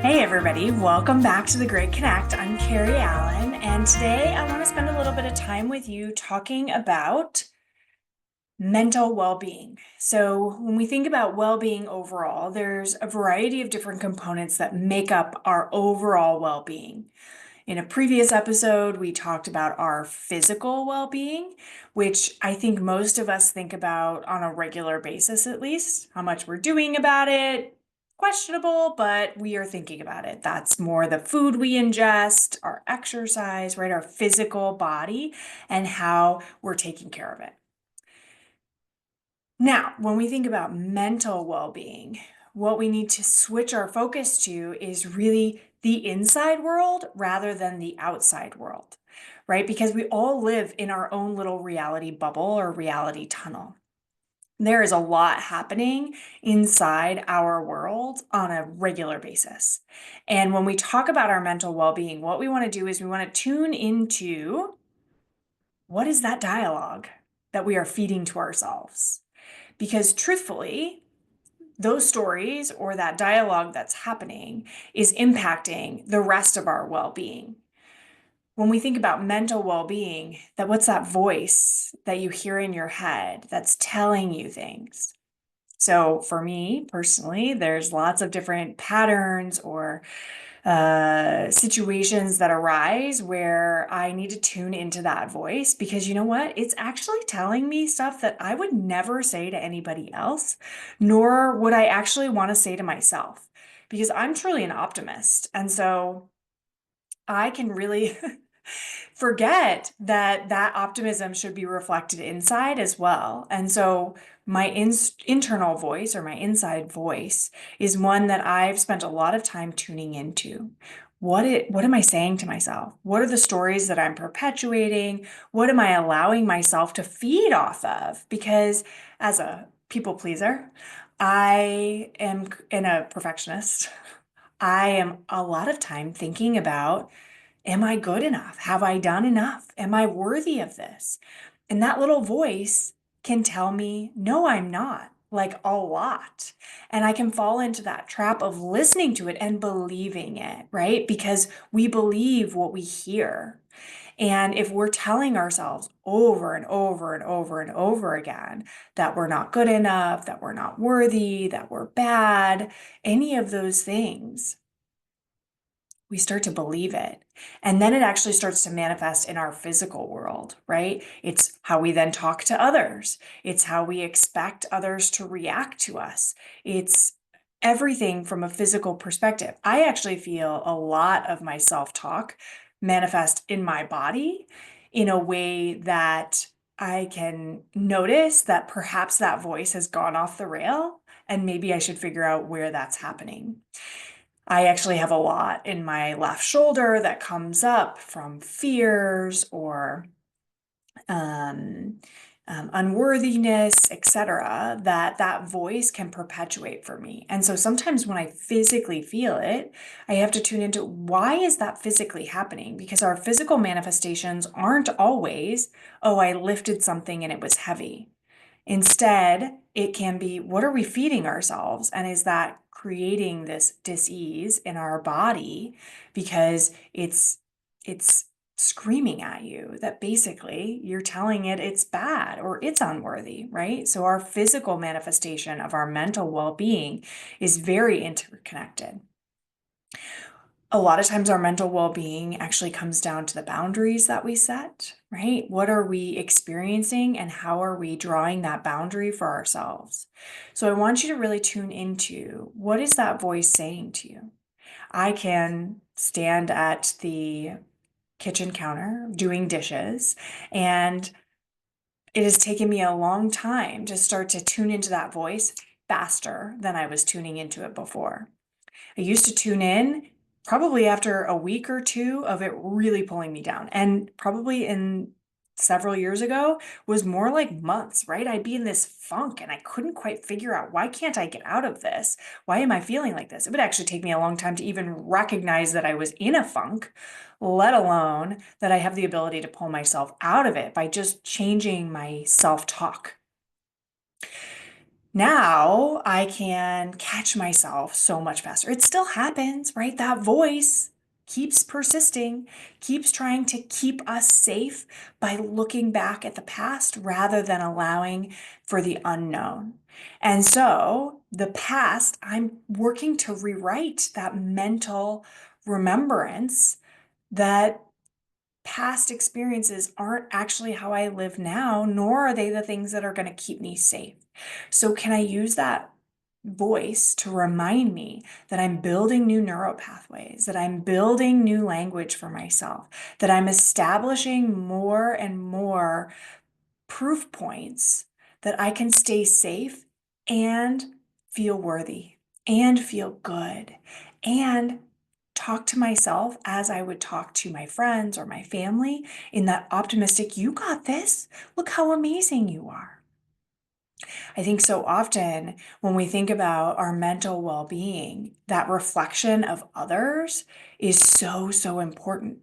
Hey everybody, welcome back to The Great Connect. I'm Carrie Allen, and today I want to spend a little bit of time with you talking about mental well-being. So when we think about well-being overall, there's a variety of different components that make up our overall well-being. In a previous episode, we talked about our physical well-being, which I think most of us think about on a regular basis, at least. How much we're doing about it, questionable, but we are thinking about it. That's more the food we ingest, our exercise, right? Our physical body and how we're taking care of it. Now, when we think about mental well-being, what we need to switch our focus to is really the inside world rather than the outside world, right? Because we all live in our own little reality bubble or reality tunnel. There is a lot happening inside our world on a regular basis. And when we talk about our mental well-being, what we want to do is we want to tune into what is that dialogue that we are feeding to ourselves? Because truthfully, those stories or that dialogue that's happening is impacting the rest of our well-being. When we think about mental well-being, that what's that voice that you hear in your head that's telling you things? So for me personally, there's lots of different patterns or situations that arise where I need to tune into that voice because you know what? It's actually telling me stuff that I would never say to anybody else, nor would I actually want to say to myself because I'm truly an optimist. And so I can really forget that that optimism should be reflected inside as well. And so my internal voice or my inside voice is one that I've spent a lot of time tuning into. What am I saying to myself? What are the stories that I'm perpetuating? What am I allowing myself to feed off of? Because as a people pleaser, I am and a perfectionist. I am a lot of time thinking about, am I good enough? Have I done enough? Am I worthy of this? And that little voice can tell me, no, I'm not, like a lot. And I can fall into that trap of listening to it and believing it, right? Because we believe what we hear. And if we're telling ourselves over and over and over and over again that we're not good enough, that we're not worthy, that we're bad, any of those things, we start to believe it. And then it actually starts to manifest in our physical world, right? It's how we then talk to others. It's how we expect others to react to us. It's everything from a physical perspective. I actually feel a lot of my self-talk manifest in my body in a way that I can notice that perhaps that voice has gone off the rail and maybe I should figure out where that's happening. I actually have a lot in my left shoulder that comes up from fears or um, unworthiness, etc., that voice can perpetuate for me. And so sometimes when I physically feel it, I have to tune into why is that physically happening? Because our physical manifestations aren't always, oh, I lifted something and it was heavy. Instead, it can be, what are we feeding ourselves? And is that creating this dis-ease in our body because it's screaming at you that basically you're telling it it's bad or it's unworthy, right? So our physical manifestation of our mental well-being is very interconnected. A lot of times our mental well-being actually comes down to the boundaries that we set, right? What are we experiencing and how are we drawing that boundary for ourselves? So I want you to really tune into what is that voice saying to you? I can stand at the kitchen counter doing dishes, and it has taken me a long time to start to tune into that voice faster than I was tuning into it before. I used to tune in probably after a week or two of it really pulling me down. And probably in several years ago was more like months, right? I'd be in this funk and I couldn't quite figure out why can't I get out of this? Why am I feeling like this? It would actually take me a long time to even recognize that I was in a funk, let alone that I have the ability to pull myself out of it by just changing my self-talk. Now I can catch myself so much faster. It still happens, right? That voice keeps persisting, keeps trying to keep us safe by looking back at the past rather than allowing for the unknown. And so the past, I'm working to rewrite that mental remembrance that past experiences aren't actually how I live now, nor are they the things that are going to keep me safe. So, can I use that voice to remind me that I'm building new neural pathways, that I'm building new language for myself, that I'm establishing more and more proof points that I can stay safe and feel worthy and feel good and talk to myself as I would talk to my friends or my family in that optimistic, you got this. Look how amazing you are. I think so often when we think about our mental well being, that reflection of others is so, so important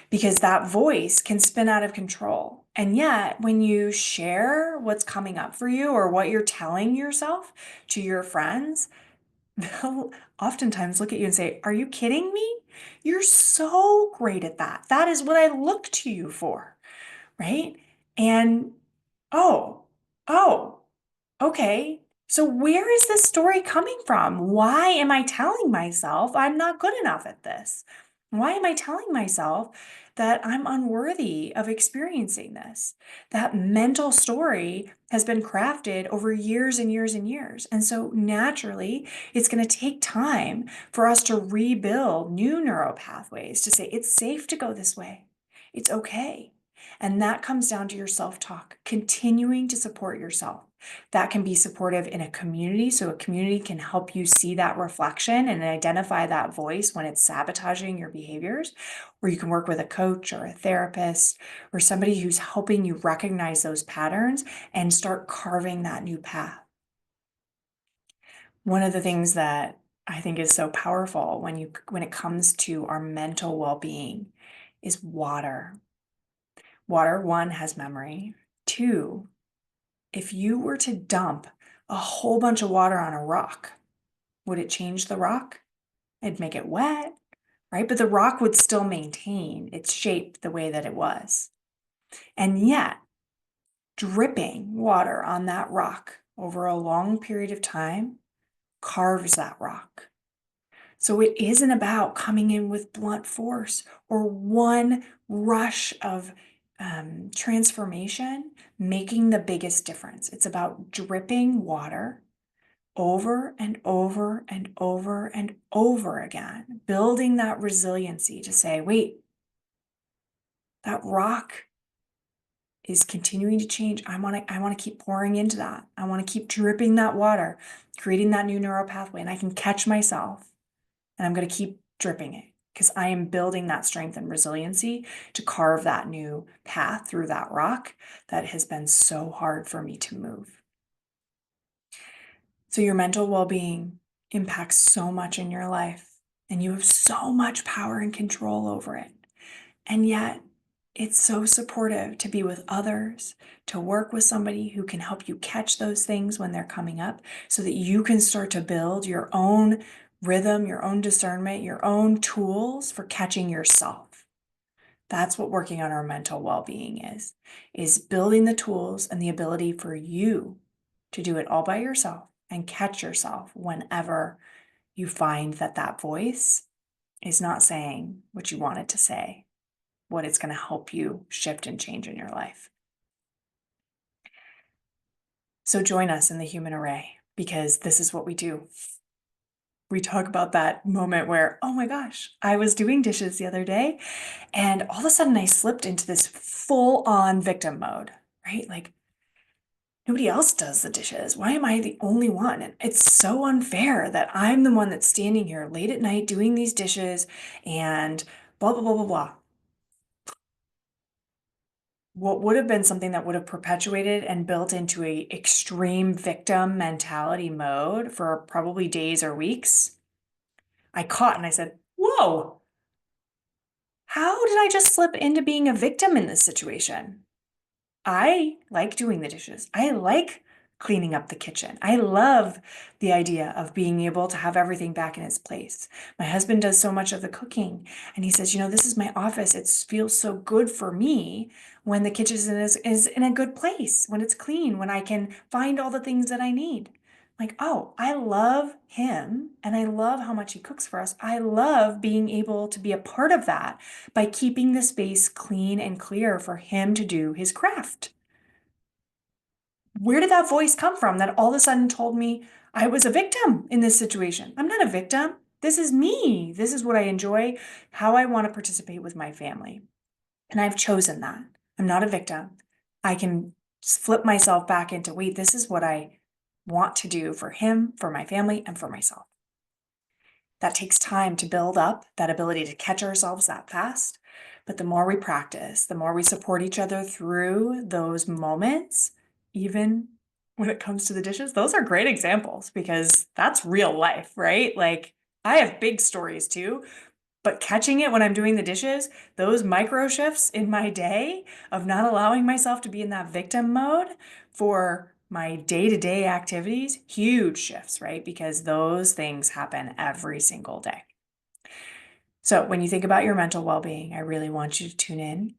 because that voice can spin out of control. And yet, when you share what's coming up for you or what you're telling yourself to your friends, they'll oftentimes look at you and say, are you kidding me? You're so great at that. That is what I look to you for, right? And oh, oh, okay. So where is this story coming from? Why am I telling myself I'm not good enough at this? Why am I telling myself that I'm unworthy of experiencing this? That mental story has been crafted over years and years and years. And so naturally, it's going to take time for us to rebuild new neural pathways to say it's safe to go this way. It's okay. And that comes down to your self-talk, continuing to support yourself. That can be supportive in a community. So a community can help you see that reflection and identify that voice when it's sabotaging your behaviors. Or you can work with a coach or a therapist or somebody who's helping you recognize those patterns and start carving that new path. One of the things that I think is so powerful when it comes to our mental well-being is water. Water, one, has memory. Two, if you were to dump a whole bunch of water on a rock, would it change the rock? It'd make it wet, right? But the rock would still maintain its shape the way that it was. And yet, dripping water on that rock over a long period of time carves that rock. So it isn't about coming in with blunt force or one rush of transformation making the biggest difference. It's about dripping water over and over and over and over again, building that resiliency to say, wait, that rock is continuing to change. I want to keep pouring into that. I want to keep dripping that water, creating that new neural pathway, and I can catch myself and I'm going to keep dripping it because I am building that strength and resiliency to carve that new path through that rock that has been so hard for me to move. So your mental well-being impacts so much in your life, and you have so much power and control over it. And yet, it's so supportive to be with others, to work with somebody who can help you catch those things when they're coming up so that you can start to build your own rhythm, your own discernment, your own tools for catching yourself. That's what working on our mental well-being is building the tools and the ability for you to do it all by yourself and catch yourself whenever you find that that voice is not saying what you want it to say, what it's going to help you shift and change in your life. So join us in the human array because this is what we do. We talk about that moment where, oh my gosh, I was doing dishes the other day and all of a sudden I slipped into this full on victim mode, right? Like nobody else does the dishes. Why am I the only one? And it's so unfair that I'm the one that's standing here late at night doing these dishes and blah, blah, blah, blah, blah. What would have been something that would have perpetuated and built into a extreme victim mentality mode for probably days or weeks, I caught and I said, whoa, how did I just slip into being a victim in this situation? I like doing the dishes. I like cleaning up the kitchen. I love the idea of being able to have everything back in its place. My husband does so much of the cooking, and he says, this is my office. It feels so good for me when the kitchen is in a good place, when it's clean, when I can find all the things that I need. Like, oh, I love him and I love how much he cooks for us. I love being able to be a part of that by keeping the space clean and clear for him to do his craft. Where did that voice come from that all of a sudden told me I was a victim in this situation? I'm not a victim. This is me. This is what I enjoy, how I want to participate with my family. And I've chosen that. I'm not a victim. I can flip myself back into, wait, this is what I want to do for him, for my family, and for myself. That takes time to build up that ability to catch ourselves that fast. But the more we practice, the more we support each other through those moments, even when it comes to the dishes, those are great examples because that's real life, right? Like I have big stories too, but catching it when I'm doing the dishes, those micro shifts in my day of not allowing myself to be in that victim mode for my day-to-day activities, huge shifts, right? Because those things happen every single day. So when you think about your mental well-being, I really want you to tune in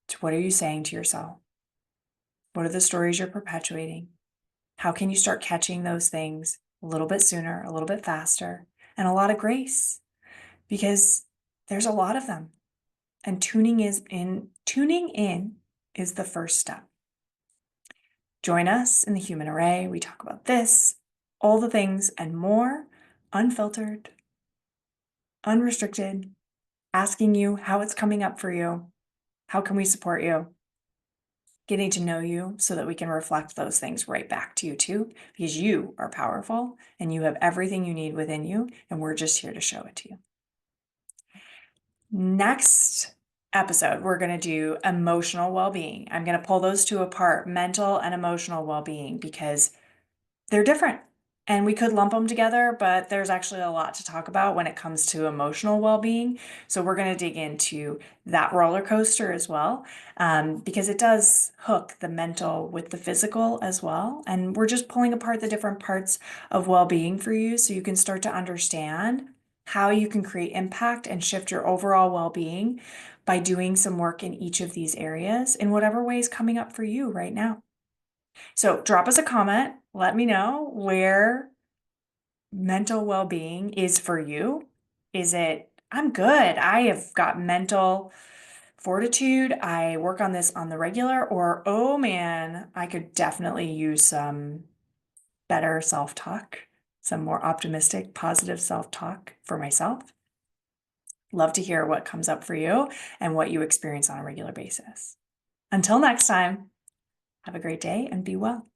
to what are you saying to yourself? What are the stories you're perpetuating? How can you start catching those things a little bit sooner, a little bit faster, and a lot of grace? Because there's a lot of them. And tuning in is the first step. Join us in the Human Array. We talk about this, all the things and more, unfiltered, unrestricted, asking you how it's coming up for you. How can we support you? Getting to know you so that we can reflect those things right back to you too, because you are powerful and you have everything you need within you, and we're just here to show it to you. Next episode, we're going to do emotional well-being. I'm going to pull those two apart, mental and emotional well-being, because they're different. And we could lump them together, but there's actually a lot to talk about when it comes to emotional well-being. So we're going to dig into that roller coaster as well, because it does hook the mental with the physical as well. And we're just pulling apart the different parts of well-being for you so you can start to understand how you can create impact and shift your overall well-being by doing some work in each of these areas in whatever way is coming up for you right now. So drop us a comment. Let me know where mental well-being is for you. Is it, I'm good. I have got mental fortitude. I work on this on the regular, or, oh man, I could definitely use some better self-talk, some more optimistic, positive self-talk for myself. Love to hear what comes up for you and what you experience on a regular basis. Until next time, have a great day and be well.